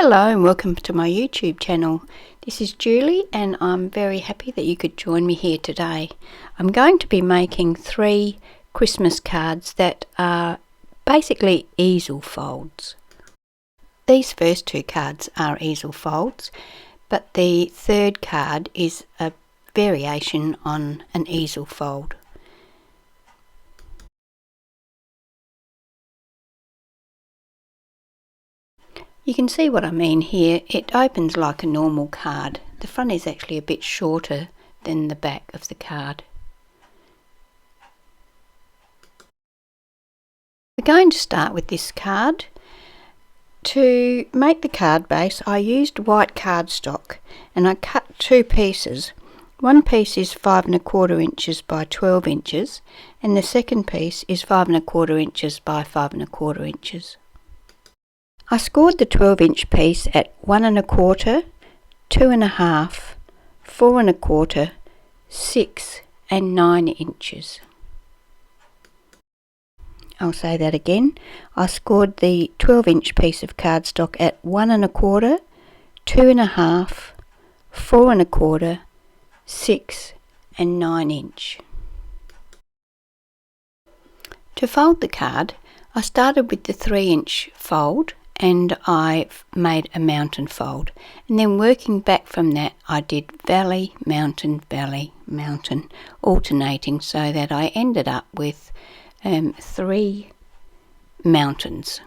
Hello and welcome to my YouTube channel. This is Julie and I'm very happy that you could join me here today. I'm going to be making 3 Christmas cards that are basically easel folds. These first 2 cards are easel folds, but the third card is a variation on an easel fold. You can see what I mean here. It opens like a normal card. The front is actually a bit shorter than the back of the card. We're going to start with this card. To make the card base, I used white cardstock and I cut 2 pieces. One piece is 5 1/4 inches by 12 inches and the second piece is 5 1/4 inches by 5 1/4 inches. I scored the 12-inch piece at 1 1/4, 2 1/2, 4 1/4, 6 and 9 inches. I'll say that again. I scored the 12-inch piece of cardstock at 1 1/4, 2 1/2, 4 1/4, 6 and 9 inch. To fold the card, I started with the 3-inch fold and I made a mountain fold, and then working back from that I did valley, mountain, alternating, so that I ended up with 3 mountains.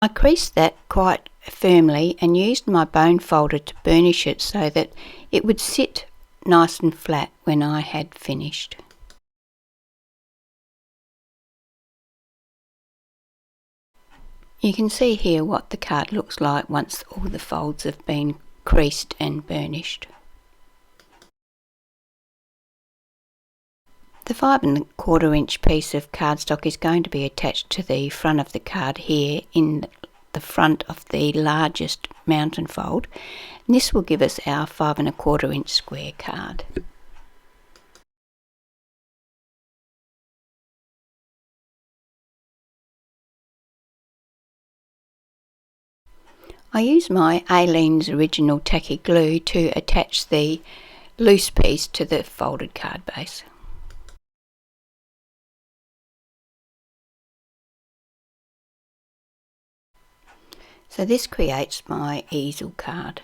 I creased that quite firmly and used my bone folder to burnish it so that it would sit nice and flat when I had finished. You can see here what the card looks like once all the folds have been creased and burnished. The 5 1/4 inch piece of cardstock is going to be attached to the front of the card here in the front of the largest mountain fold. And this will give us our 5 1/4 inch square card. I use my Easle's original tacky glue to attach the loose piece to the folded card base. So this creates my easel card.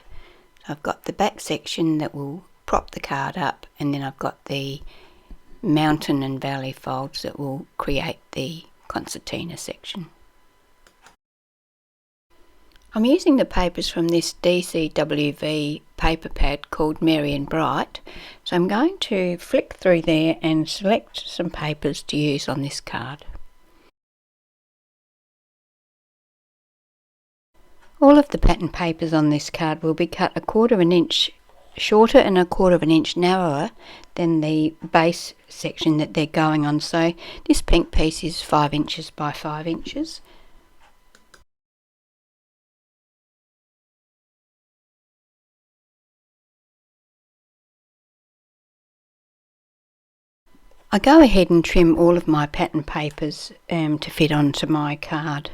I've got the back section that will prop the card up, and then I've got the mountain and valley folds that will create the concertina section. I'm using the papers from this DCWV paper pad called Merry Bright, so I'm going to flick through there and select some papers to use on this card. All of the pattern papers on this card will be cut 1/4 inch shorter and 1/4 inch narrower than the base section that they're going on, so this pink piece is 5 inches by 5 inches. I go ahead and trim all of my pattern papers to fit onto my card.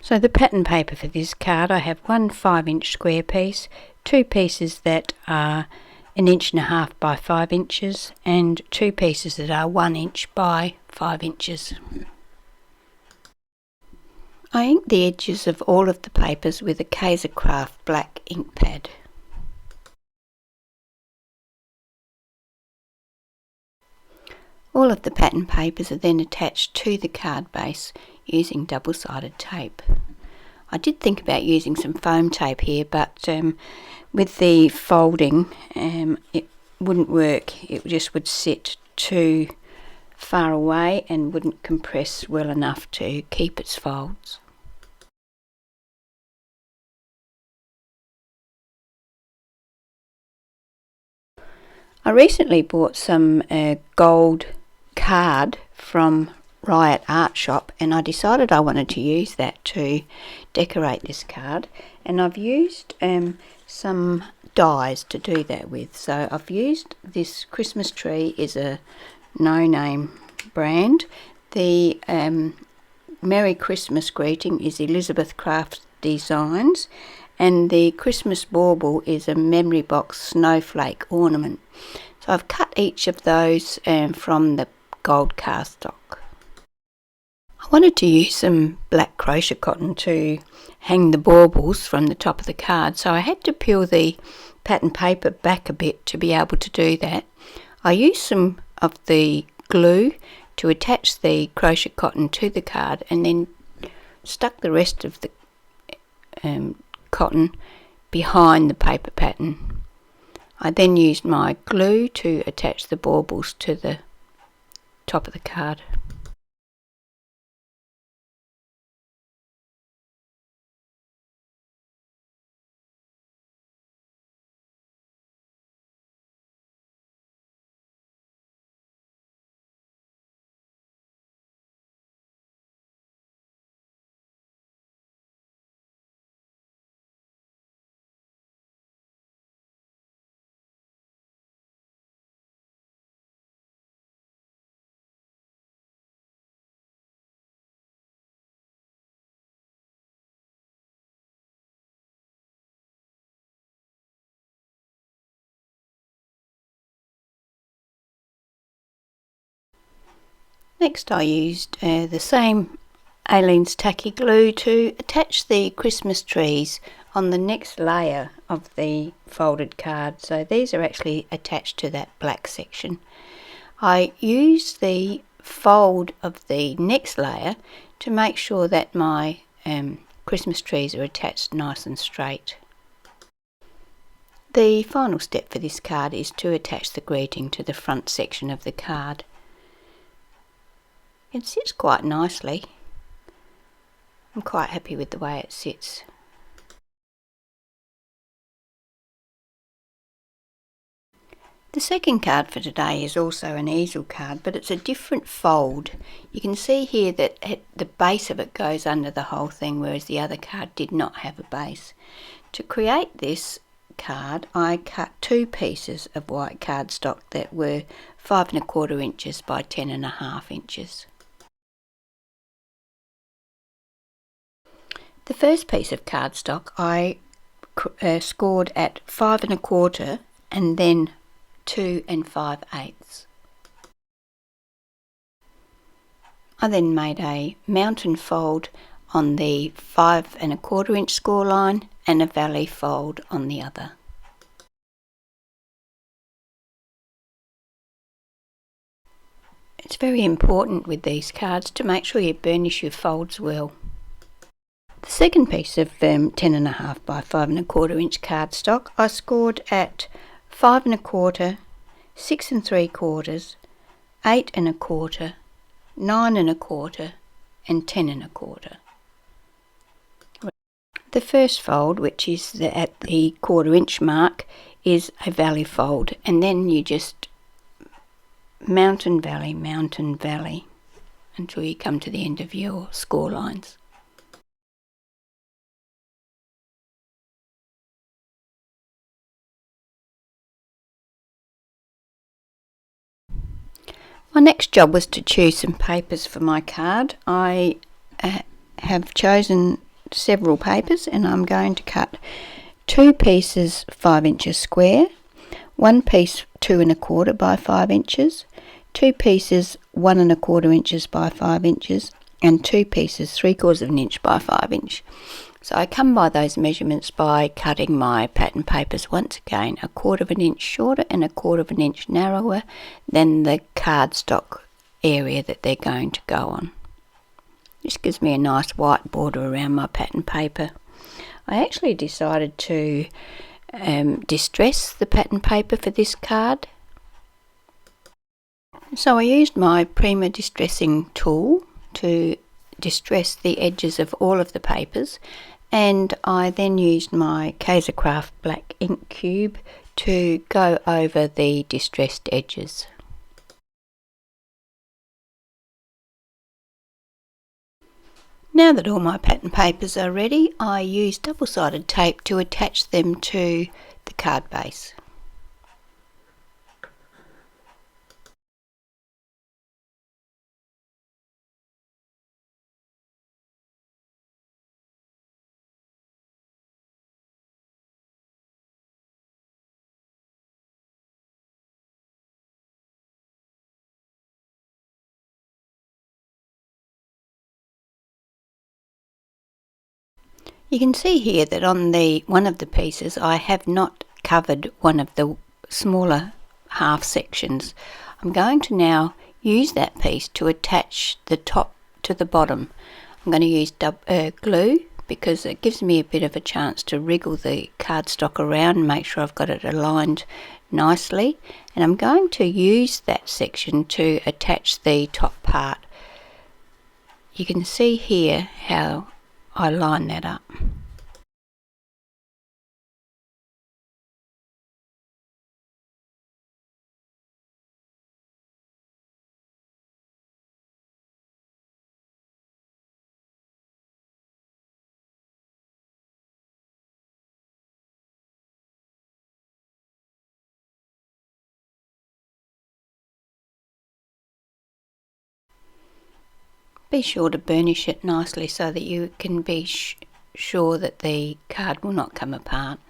So the pattern paper for this card, I have one 5-inch square piece, 2 pieces that are 1 1/2 inch by 5 inches, and 2 pieces that are 1 inch by 5 inches. I ink the edges of all of the papers with a Kaisercraft black ink pad. All of the pattern papers are then attached to the card base using double-sided tape. I did think about using some foam tape here, but with the folding it wouldn't work. It just would sit too far away and wouldn't compress well enough to keep its folds. I recently bought some gold card from Riot Art Shop, and I decided I wanted to use that to decorate this card, and I've used some dies to do that with. So I've used this Christmas tree is a no-name brand. The Merry Christmas greeting is Elizabeth Craft Designs, and the Christmas bauble is a memory box snowflake ornament. So I've cut each of those from the gold cardstock. I wanted to use some black crochet cotton to hang the baubles from the top of the card, so I had to peel the pattern paper back a bit to be able to do that. I used some of the glue to attach the crochet cotton to the card and then stuck the rest of the cotton behind the paper pattern. I then used my glue to attach the baubles to the top of the card. Next I used the same Aleene's tacky glue to attach the Christmas trees on the next layer of the folded card. So these are actually attached to that black section. I used the fold of the next layer to make sure that my Christmas trees are attached nice and straight. The final step for this card is to attach the greeting to the front section of the card. It sits quite nicely. I'm quite happy with the way it sits. The second card for today is also an easel card, but it's a different fold. You can see here that the base of it goes under the whole thing, whereas the other card did not have a base. To create this card, I cut two pieces of white cardstock that were 5 1/4 inches by 10.5 inches. The first piece of cardstock I scored at 5 1/4 and then 2 5/8. I then made a mountain fold on the 5 1/4 inch score line and a valley fold on the other. It's very important with these cards to make sure you burnish your folds well. The second piece of 10.5 by 5 1/4 inch cardstock I scored at 5 1/4, 6 3/4, 8 1/4, 9 1/4 and 10 1/4. The first fold, which is at the 1/4 inch mark, is a valley fold, and then you just mountain valley until you come to the end of your score lines. My next job was to choose some papers for my card. I have chosen several papers and I'm going to cut two pieces 5 inches square, one piece 2 1/4 by 5 inches, two pieces 1 1/4 inches by 5 inches and two pieces 3/4 of an inch by 5 inch. So I come by those measurements by cutting my pattern papers once again 1/4 of an inch shorter and 1/4 of an inch narrower than the cardstock area that they're going to go on. This gives me a nice white border around my pattern paper. I actually decided to distress the pattern paper for this card. So I used my Prima distressing tool to distress the edges of all of the papers, and I then used my Craft black ink cube to go over the distressed edges. Now that all my pattern papers are ready, I use double-sided tape to attach them to the card base. You can see here that on one of the pieces I have not covered one of the smaller half sections. I'm going to now use that piece to attach the top to the bottom. I'm going to use glue because it gives me a bit of a chance to wriggle the cardstock around and make sure I've got it aligned nicely, and I'm going to use that section to attach the top part. You can see here how I line that up. Be sure to burnish it nicely so that you can be sure that the card will not come apart.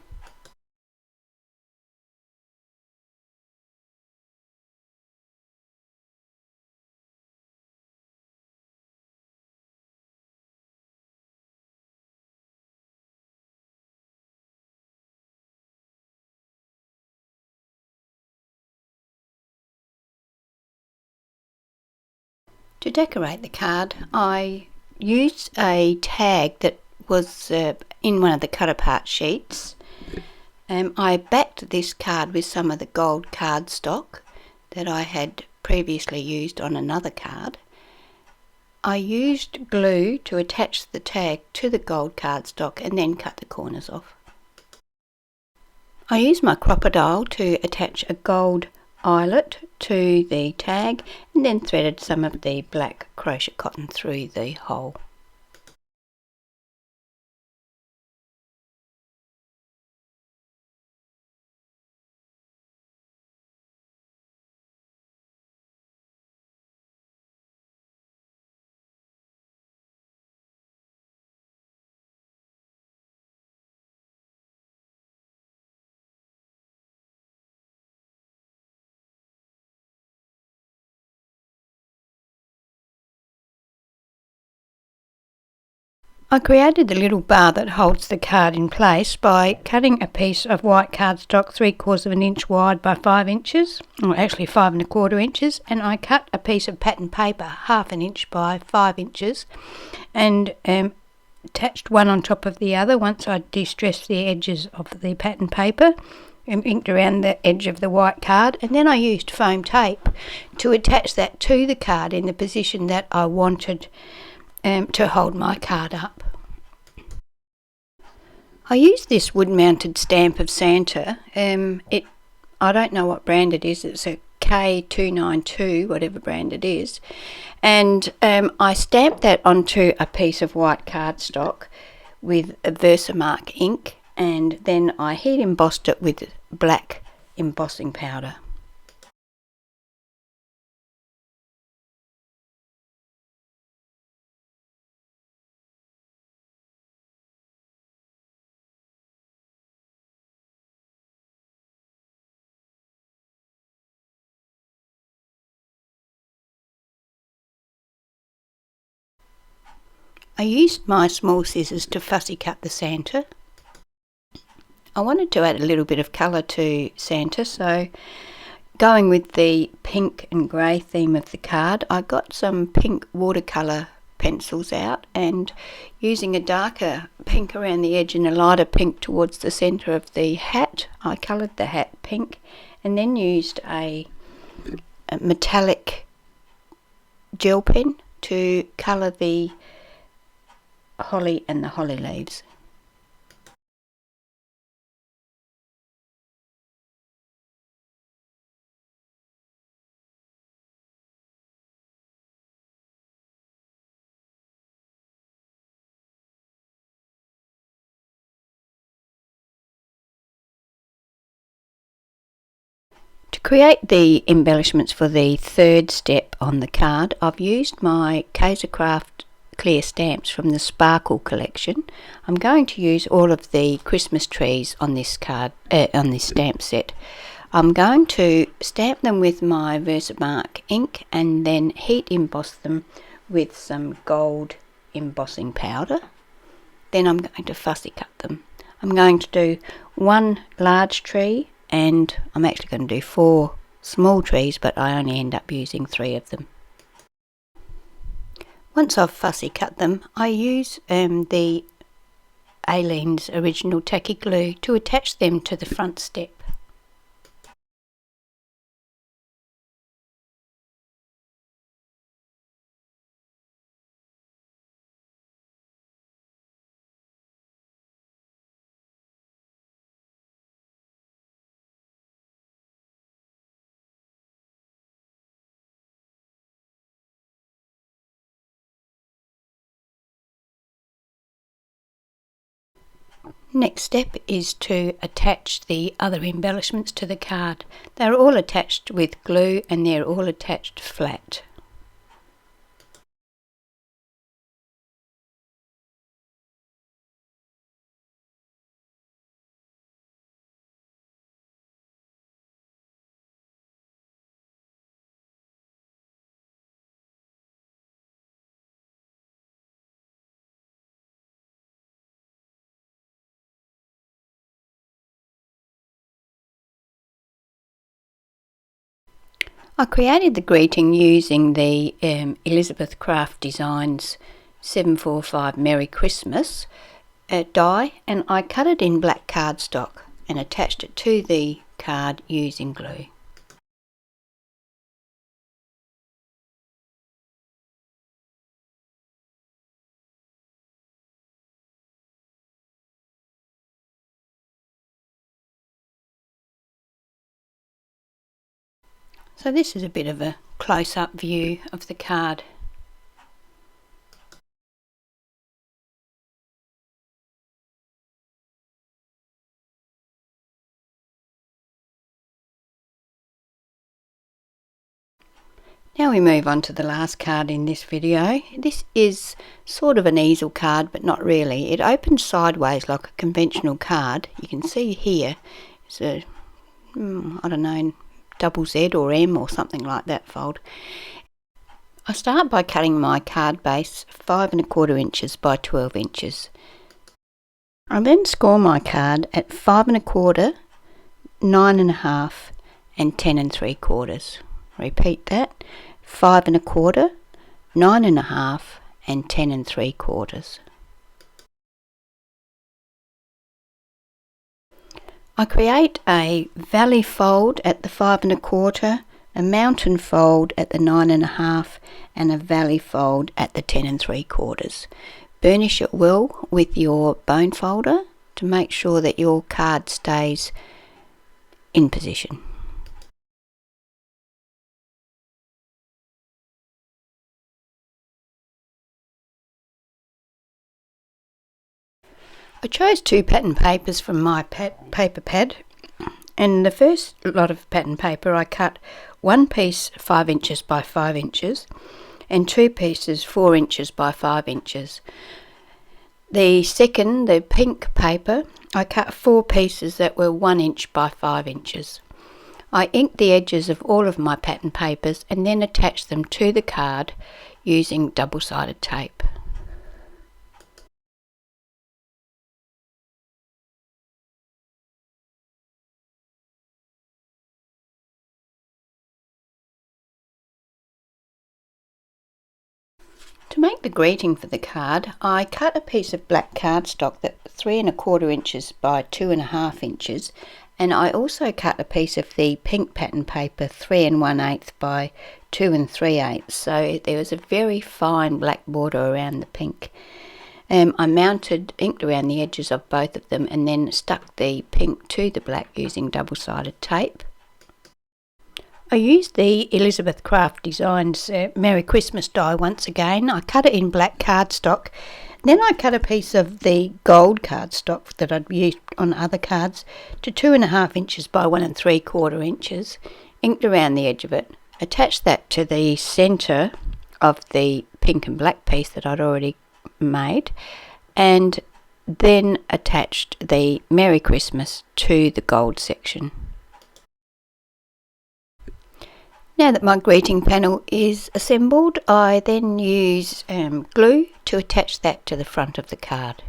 To decorate the card, I used a tag that was in one of the cut-apart sheets. I backed this card with some of the gold cardstock that I had previously used on another card. I used glue to attach the tag to the gold cardstock and then cut the corners off. I used my crocodile to attach a gold eyelet to the tag and then threaded some of the black crochet cotton through the hole. I created the little bar that holds the card in place by cutting a piece of white cardstock 3/4 of an inch wide by 5 inches, or actually 5 1/4 inches, and I cut a piece of pattern paper 1/2 an inch by 5 inches and attached one on top of the other once I distressed the edges of the pattern paper and inked around the edge of the white card, and then I used foam tape to attach that to the card in the position that I wanted to hold my card up. I used this wood-mounted stamp of Santa. I don't know what brand it is. It's a K292, whatever brand it is. And I stamped that onto a piece of white cardstock with a Versamark ink, and then I heat embossed it with black embossing powder. I used my small scissors to fussy cut the Santa. I wanted to add a little bit of colour to Santa, so going with the pink and grey theme of the card, I got some pink watercolour pencils out and using a darker pink around the edge and a lighter pink towards the centre of the hat, I coloured the hat pink and then used a metallic gel pen to colour the holly and the holly leaves. To create the embellishments for the third step on the card, I've used my Kaisercraft clear stamps from the Sparkle collection. I'm going to use all of the Christmas trees on this card, on this stamp set. I'm going to stamp them with my Versamark ink and then heat emboss them with some gold embossing powder. then I'm going to fussy cut them. I'm going to do one large tree, and I'm actually going to do 4 small trees, but I only end up using 3 of them. Once I've fussy cut them, I use the Easle's original tacky glue to attach them to the front step. Next step is to attach the other embellishments to the card. They're all attached with glue and they're all attached flat. I created the greeting using the Elizabeth Craft Designs 745 Merry Christmas die, and I cut it in black cardstock and attached it to the card using glue. So this is a bit of a close-up view of the card. Now we move on to the last card in this video. This is sort of an easel card, but not really. It opens sideways like a conventional card. You can see here it's a, I don't know, double Z or M or something like that fold. I start by cutting my card base 5 1/4 inches by 12 inches. I then score my card at 5 1/4, 9 1/2 and 10 3/4. Repeat that, 5 1/4, 9 1/2 and 10 3/4. I create a valley fold at the 5 1/4, a mountain fold at the 9 1/2 and a valley fold at the 10 3/4. Burnish it well with your bone folder to make sure that your card stays in position. I chose 2 pattern papers from my paper pad, and the first lot of pattern paper I cut 1 piece 5 inches by 5 inches and 2 pieces 4 inches by 5 inches. The second, the pink paper, I cut 4 pieces that were 1 inch by 5 inches. I inked the edges of all of my pattern papers and then attached them to the card using double-sided tape. To make the greeting for the card, I cut a piece of black cardstock that's 3 1/4 inches by 2 1/2 inches, and I also cut a piece of the pink pattern paper 3 1/8 by 2 3/8, so there was a very fine black border around the pink. I inked around the edges of both of them and then stuck the pink to the black using double-sided tape. I used the Elizabeth Craft Designs Merry Christmas die once again. I cut it in black cardstock. Then I cut a piece of the gold cardstock that I'd used on other cards to 2 1/2 inches by 1 3/4 inches, inked around the edge of it, attached that to the centre of the pink and black piece that I'd already made, and then attached the Merry Christmas to the gold section. Now that my greeting panel is assembled, I then use glue to attach that to the front of the card.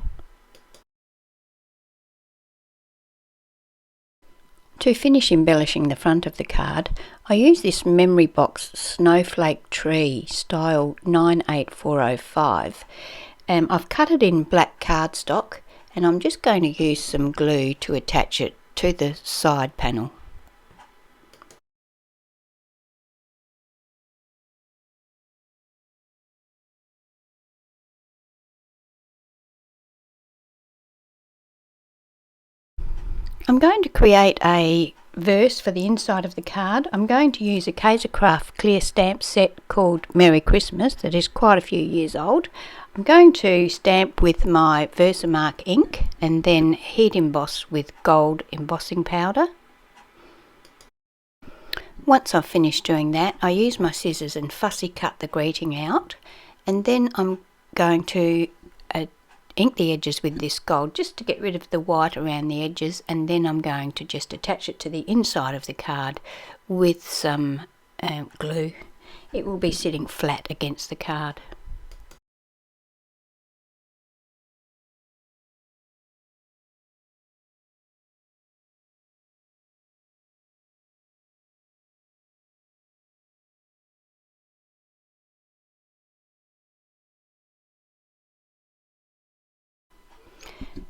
To finish embellishing the front of the card, I use this Memory Box Snowflake Tree style 98405. I've cut it in black cardstock, and I'm just going to use some glue to attach it to the side panel. I'm going to create a verse for the inside of the card. I'm going to use a Kaisercraft clear stamp set called Merry Christmas that is quite a few years old. I'm going to stamp with my Versamark ink and then heat emboss with gold embossing powder. Once I've finished doing that, I use my scissors and fussy cut the greeting out, and then I'm going to ink the edges with this gold just to get rid of the white around the edges, and then I'm going to just attach it to the inside of the card with some glue. It will be sitting flat against the card.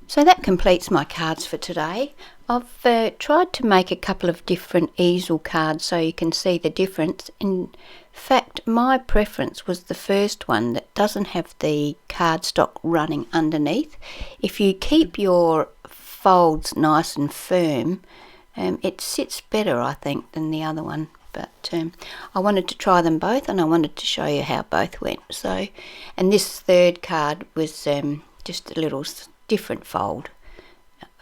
So that completes my cards for today. I've tried to make a couple of different easel cards so you can see the difference. In fact, my preference was the first one that doesn't have the cardstock running underneath. If you keep your folds nice and firm, it sits better, I think, than the other one. But I wanted to try them both, and I wanted to show you how both went. So, and this third card was just a little different fold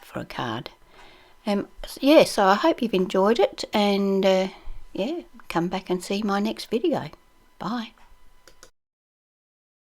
for a card. Yeah, so I hope you've enjoyed it, and yeah, come back and see my next video. Bye.